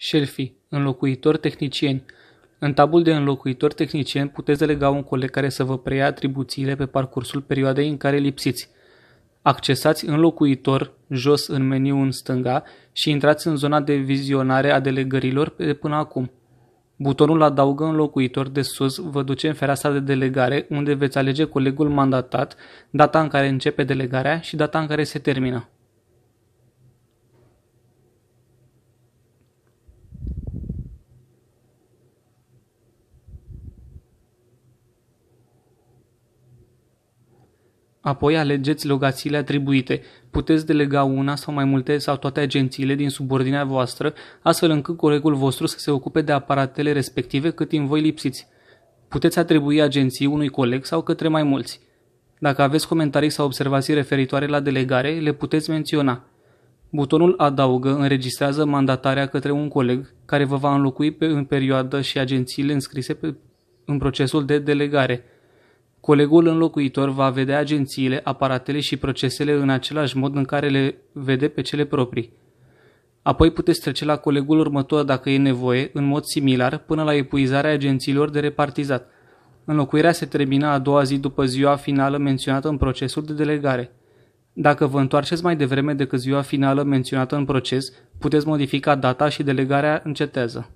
Șelfii, înlocuitori tehnicieni. În tabul de înlocuitori tehnicieni puteți delega un coleg care să vă preia atribuțiile pe parcursul perioadei în care lipsiți. Accesați înlocuitor jos în meniu în stânga și intrați în zona de vizionare a delegărilor de până acum. Butonul Adaugă înlocuitor de sus vă duce în fereastra de delegare, unde veți alege colegul mandatat, data în care începe delegarea și data în care se termină. Apoi alegeți logațiile atribuite. Puteți delega una sau mai multe sau toate agențiile din subordinea voastră, astfel încât colegul vostru să se ocupe de aparatele respective cât timp voi lipsiți. Puteți atribui agenții unui coleg sau către mai mulți. Dacă aveți comentarii sau observații referitoare la delegare, le puteți menționa. Butonul Adaugă înregistrează mandatarea către un coleg care vă va înlocui în perioadă și agențiile înscrise în procesul de delegare. Colegul înlocuitor va vedea agențiile, aparatele și procesele în același mod în care le vede pe cele proprii. Apoi puteți trece la colegul următor dacă e nevoie, în mod similar, până la epuizarea agențiilor de repartizat. Înlocuirea se termină a doua zi după ziua finală menționată în procesul de delegare. Dacă vă întoarceți mai devreme decât ziua finală menționată în proces, puteți modifica data și delegarea încetează.